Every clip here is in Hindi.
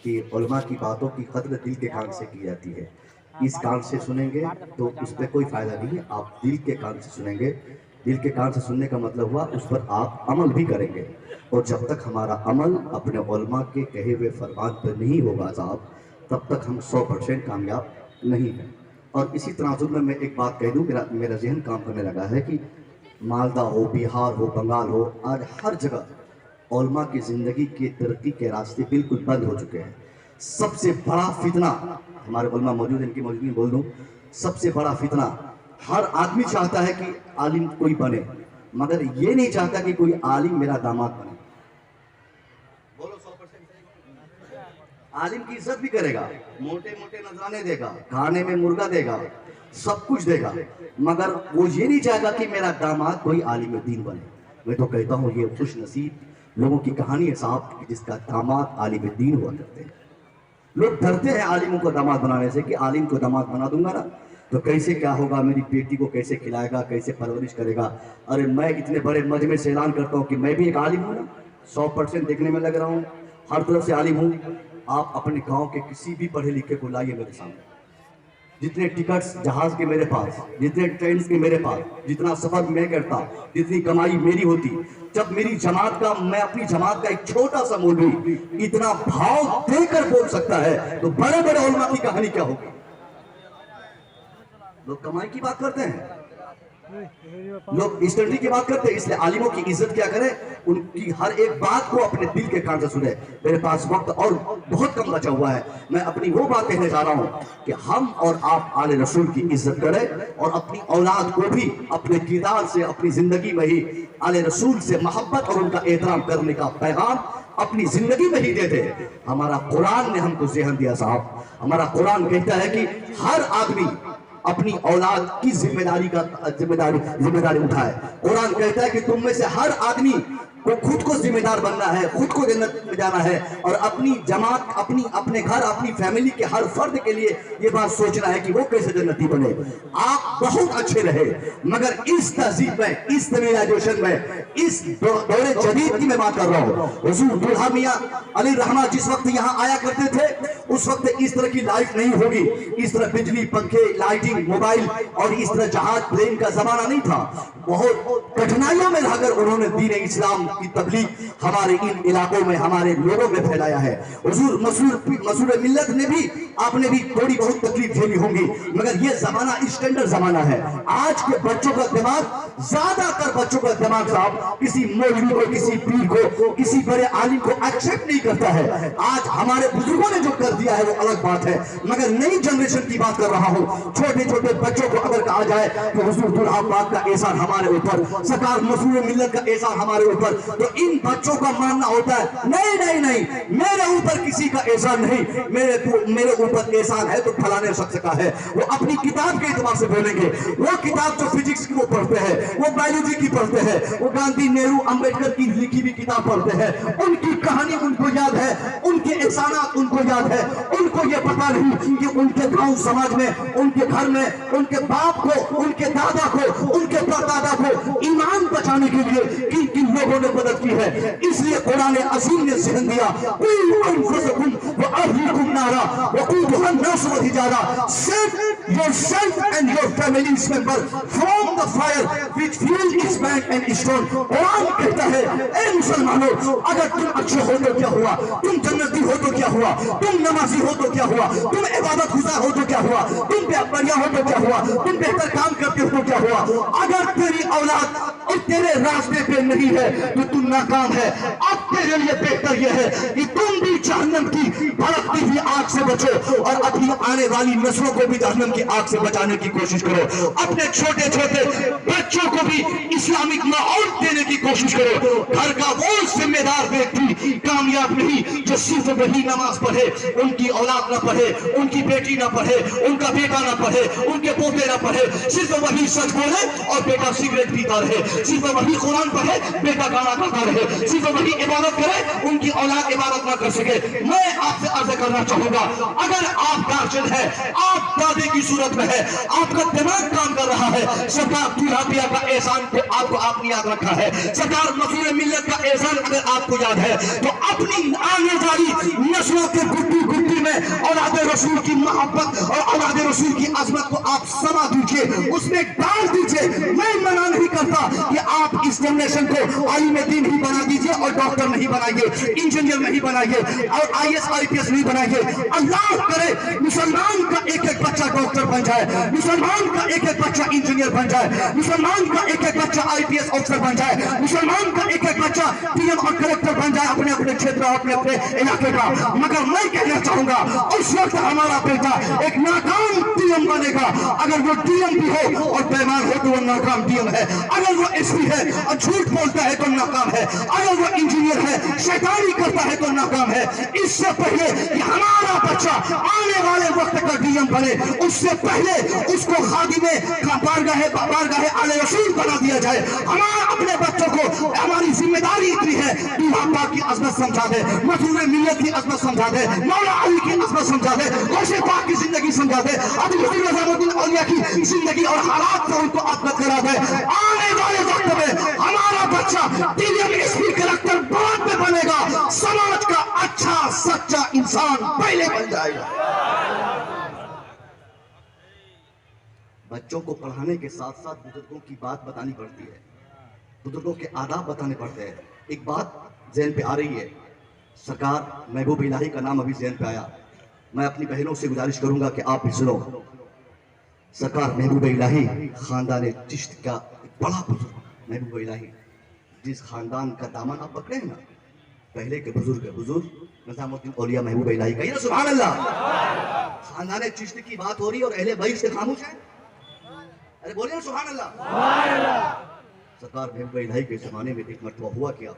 कि उलमा की बातों की कद्र दिल के कान से की जाती है। इस कान से सुनेंगे तो उस पर कोई फायदा नहीं है, आप दिल के कान से सुनेंगे। दिल के कान से सुनने का मतलब हुआ उस पर आप अमल भी करेंगे। और जब तक हमारा अमल अपने उलमा के कहे हुए फरमान पर नहीं होगा साहब, तब तक हम 100% कामयाब नहीं हैं। और इसी तनाजुर में मैं एक बात कह दूं, मेरा जहन काम करने लगा है कि मालदा हो, बिहार हो, बंगाल हो, आज हर जगह उलमा की ज़िंदगी के तरक्की के रास्ते बिल्कुल बंद हो चुके हैं। सबसे बड़ा फितना, हमारे उलमा मौजूद हैं, इनकी मौजूदगी बोल दूं, सबसे बड़ा फितना, हर आदमी चाहता है कि आलिम कोई बने, मगर ये नहीं चाहता कि कोई आलिम मेरा दामाद बने। बोलो 100% आलिम की इज्जत भी करेगा, मोटे मोटे नजराने देगा, खाने में मुर्गा देगा, सब कुछ देगा, मगर वो ये नहीं चाहेगा कि मेरा दामाद कोई आलिम दीन बने। मैं तो कहता हूँ ये खुश नसीब लोगों की कहानी है साहब, जिसका दामाद आलिम दीन हुआ करते हैं। लोग डरते हैं आलिमों को दामाद बनाने से कि आलिम को दामाद बना दूंगा ना तो कैसे क्या होगा, मेरी बेटी को कैसे खिलाएगा, कैसे परवरिश करेगा। अरे मैं इतने बड़े मजमे से ऐलान करता हूँ कि मैं भी एक आलिम हूँ ना, 100% देखने में लग रहा हूँ, हर तरफ से आलिम हूँ। आप अपने गांव के किसी भी पढ़े लिखे को लाइए मेरे सामने, जितने टिकट्स जहाज के मेरे पास, जितने ट्रेन के मेरे पास, जितना सफर मैं करता, जितनी कमाई मेरी होती, जब मेरी जमात का, मैं अपनी जमात का एक छोटा सा मौलवी इतना भाव देकर बोल सकता है तो बड़े बड़े उलमा की कहानी क्या होगी। लोग कमाई की बात करते हैं, लोग स्टडी की बात करते हैं, इसलिए आलिमों की इज्जत क्या करें, उनकी हर एक बात को अपने दिल के कान से सुने। मेरे पास वक्त और बहुत कम बचा हुआ है, मैं अपनी वो बात कहने जा रहा हूं कि हम और आप आले रसूल की इज्जत करें और अपनी औलाद को भी अपने किरदार से, अपनी जिंदगी में ही आले रसूल से मोहब्बत और उनका एहतराम करने का पैगाम अपनी जिंदगी में ही दे दे। हमारा कुरान ने हमको ज़हन दिया साहब, हमारा कुरान कहता है कि हर आदमी अपनी औलाद की जिम्मेदारी उठाए। कुरान कहता है कि तुम में से हर आदमी को खुद को जिम्मेदार बनना है, खुद को जन्नत में जाना है और अपनी जमात, अपने घर, अपनी फैमिली के हर फर्द के लिए ये बात सोचना है कि वो कैसे जन्नती बने। आप बहुत अच्छे रहे, मगर इस तहजीब में, इस सिविलाइजेशन में, इस दौरे जदीद की मैं बात कर रहा हूँ। हुजूर दुल्हा मियां अली रहमा जिस वक्त यहाँ आया करते थे उस वक्त इस तरह की लाइफ नहीं होगी, इस तरह बिजली, पंखे, लाइटिंग, मोबाइल और इस तरह जहाज, प्लेन का जमाना नहीं था। बहुत कठिनाइयों में रहकर उन्होंने दीन इस्लाम की तबलीग हमारे इन इलाकों में, हमारे लोगों में फैलाया है। हुजूर मसूर मिल्लत ने भी, आपने भी थोड़ी बहुत तकलीफ झेली होंगी, मगर ये जमाना स्टैंडर्ड जमाना है। आज के बच्चों का दिमाग, ज्यादातर बच्चों का दिमाग साहब किसी मौलवी को, किसी पीर को, किसी बड़े आलिम को एक्सेप्ट नहीं करता है। आज हमारे बुजुर्गों ने जो कर दिया है वो अलग बात है, मगर नई जनरेशन की बात कर रहा हूँ। छोटे छोटे बच्चों को अगर कहा जाए कि हुजूर दुल्हा पाक का एहसान हमारे ऊपर, सरकार मसूर मिल्लत का एहसान हमारे ऊपर, तो इन बच्चों का मानना होता है नहीं नहीं नहीं, मेरे ऊपर किसी का एहसान नहीं, मेरे ऊपर एहसान है तो फलाने शख्स का है। वो अपनी किताब के एतबार से बोलेंगे, वो किताब जो फिजिक्स की वो पढ़ते हैं, वो बायोलॉजी की पढ़ते हैं, वो गांधी, नेहरू, अंबेडकर की लिखी हुई किताब पढ़ते हैं, उनकी कहानी उनको याद है, उनके एहसानात उनको याद है। उनको ये पता नहीं कि उनके गांव समाज में, उनके घर में, उनके बाप को, उनके दादा को, उनके परदादा को ईमान बचाने के लिए किन किन लोगों ने मदद की है। इसलिए कुरान अज़ीम ने ज़हन दिया, yourself and your family's member from the fire which fueled its bank and stone। Quran कहता है ए मुसलमानों, अगर तुम अच्छे हो तो क्या हुआ, तुम जन्नती हो तो क्या हुआ, तुम नमाजी हो तो क्या हुआ, तुम इबादत गुजार हो तो क्या हुआ, तुम बढ़िया हो तो क्या हुआ, तुम बेहतर काम करते हो तो क्या हुआ। अगर तेरी औलाद और तेरे रास्ते पे नहीं है तो तुम नाकाम है। अब तेरे लिए बेहतर यह है कि तुम भी जहन्नम की भड़कती हुई आग से बचो और अपनी आने वाली नस्लों को भी जहन्नम की आग से बचाने की कोशिश करो। अपने छोटे छोटे बच्चों को भी इस्लामिक माहौल देने की कोशिश करो। घर का वो जिम्मेदार व्यक्ति कामयाब नहीं जो सिर्फ वही नमाज पढ़े, उनकी औलाद ना पढ़े, उनकी बेटी ना पढ़े, उनका बेटा ना पढ़े, उनके पोते ना पढ़े, सिर्फ वही सच बोले और बेटा सिगरेट पीता रहे, सिर्फ वही कुरान पढ़े, बेटा गाना गाता रहे, सिर्फ वही इबादत करे, उनकी औलाद इबादत ना कर सके। मैं आपसे अर्ज करना चाहूंगा, अगर आप गार्जियन है, आप दादे की सूरत में है, आपका दिमाग काम कर रहा है, सरकार दूल्हा पिया का एहसान को आपने याद रखा है, सरकार मसूर मिल्लत का एहसान अगर आपको याद है, तो अपनी आने वाली नस्लों के बुद्धि मोहब्बत और औलाद रसूल की अजमत को आप समा दीजिए, उसमें डाल दीजिए। मैं मना नहीं करता कि आप इस जनरेशन को आलिम दीन ही बना दीजिए और डॉक्टर नहीं बनाइए, इंजीनियर नहीं बनाइए और IAS IPS नहीं बनाइए। अल्लाह करे मुसलमान का एक एक बच्चा डॉक्टर बन जाए, मुसलमान का एक एक बच्चा इंजीनियर बन जाए, मुसलमान का एक एक बच्चा IPS ऑफिसर बन जाए, मुसलमान का एक एक बच्चा PM और कलेक्टर बन जाए अपने अपने क्षेत्र और अपने अपने इलाके का। मगर मैं कहना चाहूंगा उस वक्त हमारा बेटा एक नाकाम DM बनेगा। अगर वो DM भी हो और बेईमान हो तो वो नाकाम DM है, अगर वो SP है और झूठ बोलता है तो नाकाम है, अगर वो इंजीनियर है शैतानी करता है तो नाकाम है। इससे पहले कि हमारा बच्चा आने वाले वक्त का DM बने, उससे पहले उसको खादिमे बारगाहे आले रसूल बना दिया जाए। हमारा अपने बच्चों को हमारी जिम्मेदारी इतनी है कि अल्लाह की अज़मत समझा दे, मसूरे मिल्लत की अज़मत समझा दे, मौला अली की अज़मत समझा दे, गौसे पाक की जिंदगी समझा दे, अबू बकर निज़ामुद्दीन औलिया की जिंदगी और हालात से उनको अवगत करा दे। आने वाले वक्त में हमारा बच्चा DM SP कलेक्टर बाद में बनेगा, समाज का अच्छा सच्चा इंसान पहले बन जाएगा। बच्चों को पढ़ाने के साथ साथ बुजुर्गों की बात बतानी पड़ती है, बुजुर्गों के आदाब बताने पड़ते हैं। एक बात ज़हन पे आ रही है, सरकार महबूब इलाही का नाम अभी ज़हन पे आया, मैं अपनी बहनों से गुजारिश करूंगा कि आप भी सुनो। सरकार महबूब इलाही खानदान चिश्त का बड़ा बुजुर्ग महबूब इलाही, जिस खानदान का दामन आप पकड़े हैं ना, पहले के बुजुर्ग निज़ामुद्दीन औलिया महबूब इलाही का, सुभान अल्लाह। खानदान चिश्त की बात हो रही है और अहले बैत से खामोश है। अरे बोलिए ना सुभान अल्लाह। सरकार महबूब इलाही के जमाने में एक मरतबा हुआ क्या,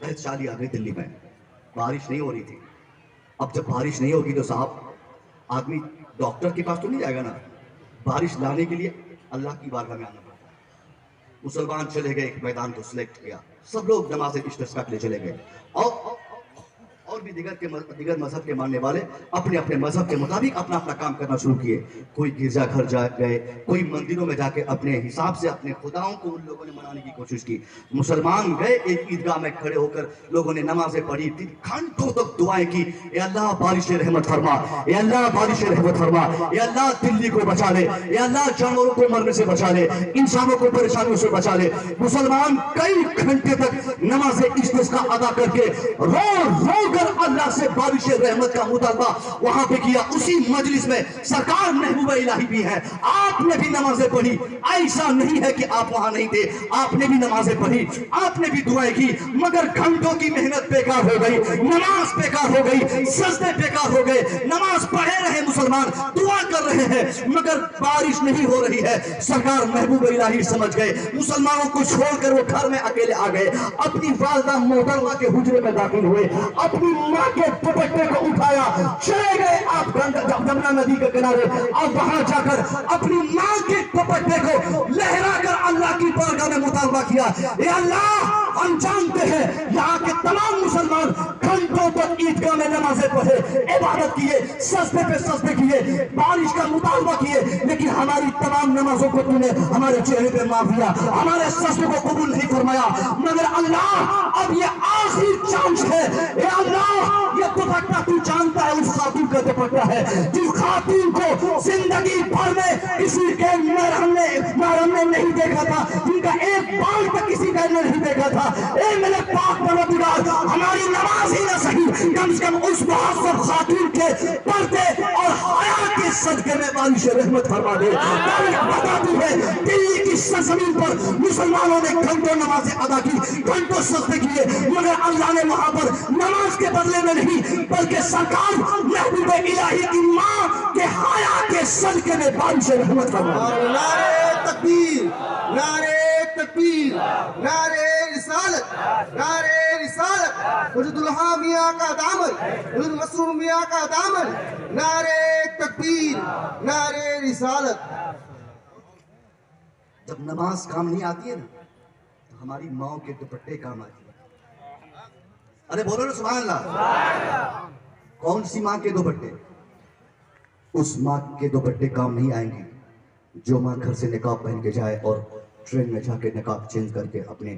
बहुत शादी आ गई दिल्ली में, बारिश नहीं हो रही थी। अब जब बारिश नहीं होगी तो साहब आदमी डॉक्टर के पास तो नहीं जाएगा ना, बारिश लाने के लिए अल्लाह की बारगाह में आना पड़ता है। मुसलमान चले गए, एक मैदान को सिलेक्ट किया, सब लोग नमाज इस्तिस्का के लिए चले गए और भी दिगर मजहब के मानने वाले अपने अपने मजहब के मुताबिक अपना अपना काम करना शुरू किए। कोई गिरजा घर जा गए, कोई मंदिरों में जाके अपने हिसाब से अपने खुदाओं को उन लोगों ने मनाने की कोशिश की। मुसलमान गए, एक ईदगाह में खड़े होकर लोगों ने नमाजें पढ़ी, घंटों तक दुआएं की, ए अल्लाह बारिश रहमत फरमा, ए अल्लाह बारिश रहमत फरमा, ए अल्लाह दिल्ली को बचा ले, ए अल्लाह जानवरों को मरने से बचा ले, इंसानों को परेशानियों से बचा ले। मुसलमान कई घंटे तक नमाज इस्तिस्का अदा करके रो अल्लाह से बारिश रहमत का मुतालबा वहां पे किया। उसी मजलिस में सरकार महबूब इलाही भी है, आपने भी नमाजें पढ़ी। ऐसा नहीं है कि आप वहां नहीं थे, आपने भी नमाजें पढ़ी, आपने भी दुआएं की, मगर घंटों की मेहनत बेकार हो गई, नमाज बेकार हो गई, सजदे बेकार हो गए। नमाज पढ़े रहे मुसलमान, दुआ कर रहे हैं, मगर बारिश नहीं हो रही है। सरकार महबूब इलाही समझ गए, मुसलमानों को छोड़कर वो घर में अकेले आ गए, अपनी वालदा मोहतरमा के हुजरे में दाखिल हुए, अपनी माँ के दुपट्टे को उठाया, चले गए आप जमुना नदी के किनारे और वहां जाकर अपनी माँ के दुपट्टे को लहराकर अल्लाह की बारगाह में मुतालबा किया। या अल्लाह, हम जानते हैं यहाँ के तमाम मुसलमान घंटों तक ईदगाह में नमाजें पढ़े, इबादत किए, सजदे पे सजदे किए, बारिश का मुतालबा किए, लेकिन हमारी तमाम नमाजों को तूने हमारे चेहरे पे मार दिया, हमारे सजदे को कबूल नहीं फरमाया। मगर अल्लाह, अब ये आखिरी चांस है, ये दुपट्टा तू जानता है, उस खातून का दुपट्टा है जिस खातून को जिंदगी भर में किसी के महरम ने नहीं देखा था, जिनका एक बाल तक किसी का नहीं देखा था। ए मेरे पाक परवरदिगार, हमारी नमाज ही ना सही, कम से कम उस मुहस्सब खातून के पर्दे और हया के सदके में बारिश रहमत फरमा दे। बताती है, दिल्ली की सरजमीन पर मुसलमानों ने घंटों नमाजें अदा की, घंटों सजदे किए, मगर अल्लाह ने वहां पर नमाज के बदले में नहीं, बल्कि सरकार महबूब इलाही की माँ के हया के सदके में बारिश रहमत फरमा। नारे तकबीर, नारे तकबीर, नारे रिसालत, नारे रिसालत, हुजूरुल्लाह मियां का दामन, हुजूर मसरूम मियां का दामन, नारे तकबीर, नारे रिसालत। जब नमाज काम नहीं आती है ना, तो हमारी माँ के दुपट्टे काम आती है। अरे बोलो ना सुभान अल्लाह। कौन सी माँ के दुपट्टे? उस माँ के दुपट्टे काम नहीं आएंगे जो माँ घर से निकाब पहन के जाए और ट्रेन में जाके निकाब चेंज करके अपने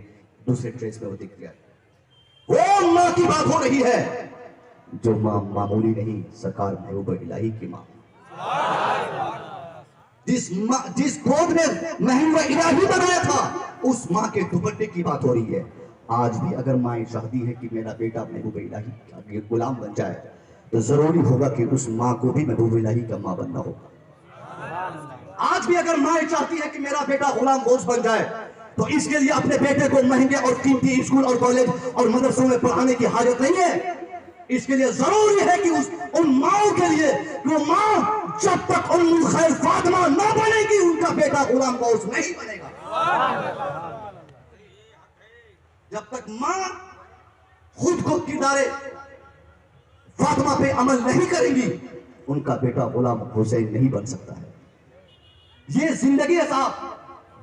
दूसरे ड्रेस में वो दिख जाए। वो माँ की बात हो रही है जो माँ मामूली नहीं, सरकार महबूब इलाही की माँ, जिस गोद में महबूब इलाही बनाया था, उस माँ के दुपट्टे की बात हो रही है। आज भी अगर माँ चाहती है कि मेरा बेटा महबूब इलाही का गुलाम बन जाए, तो जरूरी होगा कि उस माँ को भी महबूब इलाही का माँ बनना होगा। आज भी अगर माँ चाहती है कि मेरा बेटा गुलाम गौस बन जाए, तो इसके लिए अपने बेटे को महंगे और कीमती स्कूल और कॉलेज और मदरसों में पढ़ाने की हाजत नहीं है। इसके लिए जरूरी है कि उन माओ के लिए, वो माँ जब तक उम्मुल खैर फातिमा न बनेगी, उनका बेटा गुलाम गौस नहीं बनेगा। जब तक माँ खुद को किरदारे फातिमा पे अमल नहीं करेंगी, उनका बेटा गुलाम हुसैन नहीं बन सकता है। ये जिंदगी है साहब।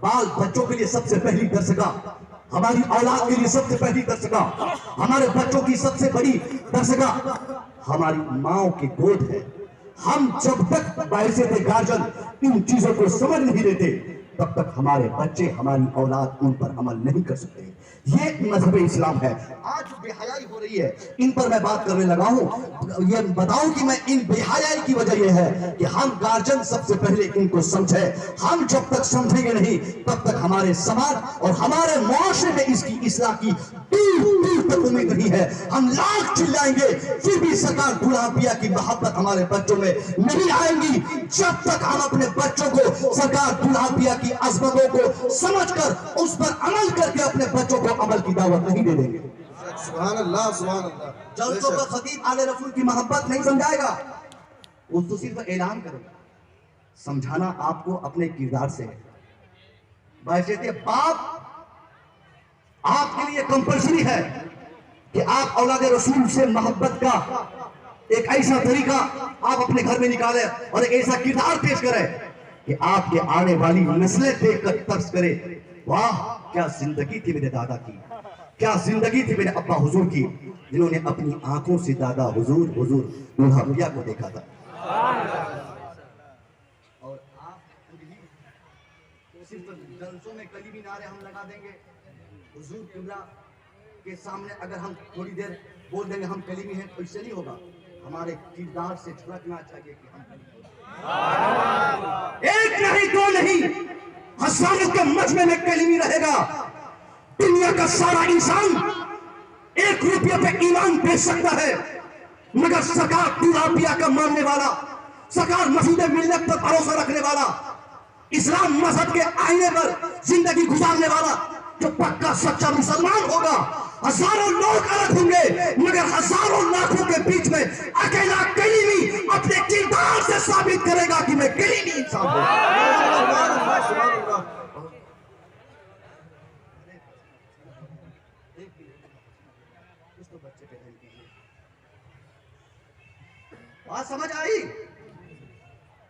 बाल बच्चों के लिए सबसे पहली दरसगाह, हमारी औलाद के लिए सबसे पहली दरसगाह, हमारे बच्चों की सबसे बड़ी दरसगाह हमारी माओ की गोद है। हम जब तक बाइज़ेत गार्जियन इन चीजों को समझ नहीं लेते, तब तक हमारे बच्चे, हमारी औलाद उन पर अमल नहीं कर सकते। ये मजहब इस्लाम है। आज जो बेहयाई हो रही है, इन पर मैं बात करने लगा हूं। ये बताऊं कि मैं इन बेहयाई की वजह यह है कि हम गार्जियन सबसे पहले इनको समझे। हम जब तक समझेंगे नहीं, तब तक हमारे समाज और हमारे मुआशरे में इसकी इस्लाह की दूर तक उम्मीद नहीं है। हम लाख चिल्लाएंगे, फिर भी सरकार गुलाबिया की मोहब्बत हमारे बच्चों में नहीं आएंगी, जब तक हम अपने बच्चों को सरकार गुलाबिया की अजमतों को समझकर उस पर अमल करके अपने बच्चों को अमल की दावत नहीं दे देंगे। सुभान अल्लाह, सुभान अल्लाह। जलसों का खतीब आले रसूल की मोहब्बत नहीं समझाएगा, वो तो सिर्फ ऐलान करेगा। समझाना आपको अपने किरदार से है। बाइज़ेत बाप आपके लिए कंपल्सरी है कि आप औलाद रसूल से मोहब्बत का एक ऐसा तरीका आप अपने घर में निकालें और एक ऐसा किरदार पेश करें कि आपके आने वाली नस्लें देखकर तरस करे, वाह क्या जिंदगी थी मेरे दादा की, क्या जिंदगी थी मेरे अब्बा हुजूर की, जिन्होंने अपनी आंखों से दादा हुजूर दुल्हा को देखा था। और आप सिर्फ जलसों में कलीमी नारे हम लगा देंगे, हुजूर किबला के सामने अगर हम थोड़ी देर बोल देंगे हम कलीमी हैं, तो इससे नहीं होगा। हमारे किरदार से झलकना चाहिए कि हम एक नहीं, दो नहीं, हजारों के मजमे में कलीमी रहेगा। दुनिया का सारा इंसान 1 रुपये पे ईमान बेच सकता है, मगर सरकार गुलाबिया का मानने वाला, सरकार मसीह मिल्लत पर भरोसा रखने वाला, इस्लाम मजहब के आईने पर जिंदगी गुजारने वाला जो पक्का सच्चा मुसलमान होगा, हजारों लोग अलग होंगे, मगर हजारों लाखों के बीच में अकेला कलीमी अपने किरदार से साबित करेगा कि मैं कलीमी इंसान हूं। बात समझ आई?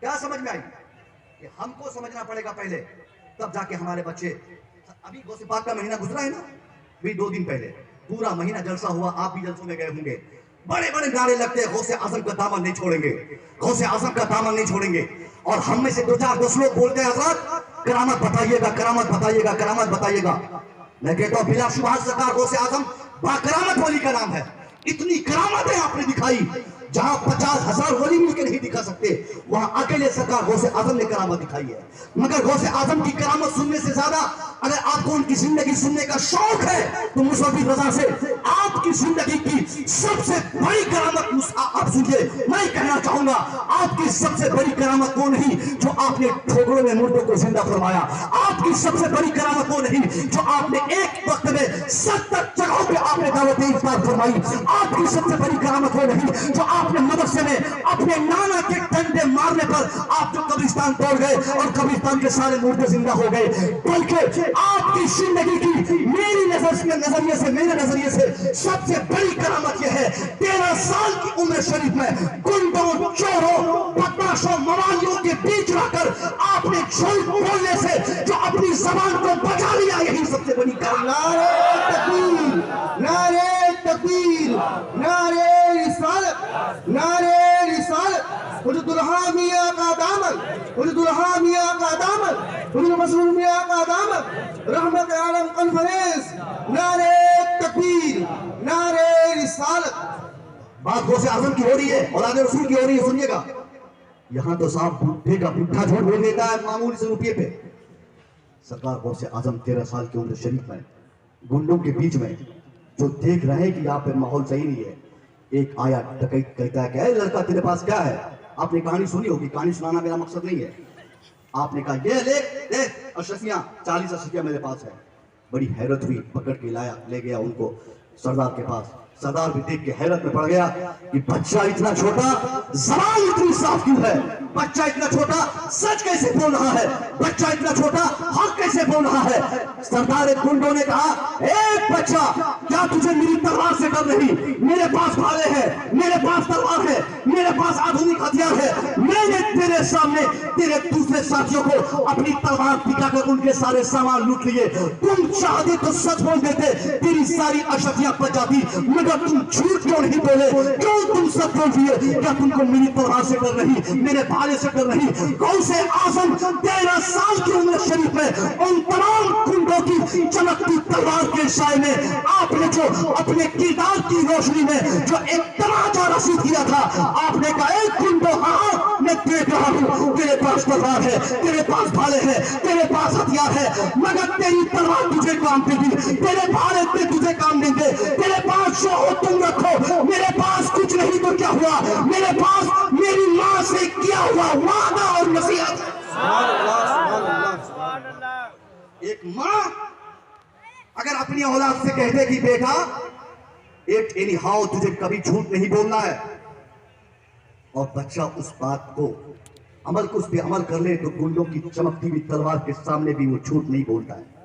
क्या समझ में आई? कि हमको समझना पड़ेगा पहले, तब जाके हमारे बच्चे। अभी गौसे पाक का महीना गुजरा है ना, भी 2 दिन पहले पूरा महीना जलसा हुआ, आप भी जलसों में गए होंगे। बड़े बड़े नारे लगते हैं, गौसे आजम का दामन नहीं छोड़ेंगे, गौसे आजम का दामन नहीं छोड़ेंगे। और हम में से 2-4 लोग बोलते हैं, हज़रत करामत बताइएगा, करामत बताइएगा, करामत बताइएगा। मैं कहता हूं बिला शुबहा सरकार गौसे आजम बाकरामत वाली का नाम है। इतनी करामतें आपने दिखाई, जहां 50,000 वली मिलकर नहीं दिखा सकते, वहां अकेले सरकार गौसे आजम ने करामत दिखाई है। मगर गौसे आजम की करामत सुनने से ज्यादा अगर आपको उनकी जिंदगी सुनने का शौक है, तो मुसव्विर रजा से आपकी जिंदगी की सबसे बड़ी करामत आप सुनिए। मैं कहना चाहूंगा, आपकी सबसे बड़ी करामत वो नहीं जो आपने ठोकरों में मुर्दों को जिंदा फरमाया, आपकी सबसे बड़ी करामत वो नहीं जो आपने एक वक्त में 70 जगहों पे आपने दावत इफ्तार फरमाई, आपकी सबसे बड़ी करामत वो नहीं जो आपने मदरसे में अपने नाना के डंडे मारने पर आप जो कब्रिस्तान तोड़ गए और कब्रिस्तान के सारे मुर्दे जिंदा हो गए, बल्कि आपकी जिंदगी की मेरी नजरिए से, मेरे नजरिए से सबसे बड़ी करामत यह है, 13 साल की उम्र शरीफ में गुंडों, चोरों, बदमाशों, मवालियों के बीच रहकर आपने झूठ बोलने से जो अपनी जबान को बचा लिया, यही सबसे बड़ी नारे तकबीर, नारे तकबीर, नारे रिसालत, नारे रिसालत। मुझे दुल्हा मियाँ का दामन, मुझे दुल्हा मियाँ का दामन, मुझे मसरूर मियाँ का दामन, रहमत आलम कॉन्फ्रेंस। नारे तकबीर, नारे रिसालत। बात गौसे आजम की हो रही है, औलाद रसूल की हो रही है, सुनिएगा। यहां तो साहब बुढ़े का बुढ़ा झूठ बोल देता है मामूली से रुपये पे। सरकार गौसे आजम 13 साल की उम्र शरीफ में गुंडों के बीच में जो देख रहे हैं कि यहाँ पे माहौल सही नहीं है, एक आया डकैत कहता है क्या है लड़का तेरे पास क्या है? आपने कहानी सुनी होगी, कहानी सुनाना मेरा मकसद नहीं है। आपने कहा ये ले अशरफियां, 40 अशरफियां मेरे पास है। बड़ी हैरत हुई, पकड़ के लाया, ले गया उनको सरदार के पास। सरदार भी देख के हैरत में पड़ गया कि बच्चा इतना छोटा, ज़बान इतनी साफ क्यों है? बच्चा इतना छोटा सच कैसे बोल रहा है? बच्चा इतना छोटा हक कैसे बोल रहा है? सरदार गुंडों ने कहा, एक बच्चा, क्या तुझे मेरी तलवार से डर नहीं? मेरे पास भाले हैं, मेरे पास तलवार है, मेरे पास आधुनिक हथियार है। मैंने तेरे सामने तेरे दूसरे साथियों को अपनी तलवार दिखाकर उनके सारे सामान लूट लिए। तुम चाहते तो सच बोल देते, तेरी सारी अशरफियां बच जाती, मगर तुम झूठ क्यों नहीं बोले? क्यों तुम सब बोल दिए? क्या तुमको मेरी तलवार से डर नहीं, मेरे भाले से डर नहीं? गौसे आजम 13 साल की उम्र शरीफ में उन तमाम गुंडों की चमकती तलवार के साए में आपने जो अपने किरदार की रोशनी में जो एक तमाचा रसीद किया था, आपने कहा, एक गुंडो हाँ मैं देख रहा हूं, तेरे पास तलवार है, तेरे पास भाले है, तेरे पास हथियार है, मगर तेरी तलवार तुझे काम देगी, तेरे भाले पे तुझे काम देंगे। तेरे पास जो हो तुम रखो, मेरे पास कुछ नहीं तो क्या हुआ? मेरे पास मेरी मां से किया हुआ वादा और नसीहत। एक मां अगर अपनी औलाद से कहते कि बेटा एक एनी हाउ तुझे कभी झूठ नहीं बोलना है, और बच्चा उस बात को उस पे अमल कर ले, तो गुंडों की चमकती हुई तलवार के सामने भी वो झूठ नहीं बोलता है।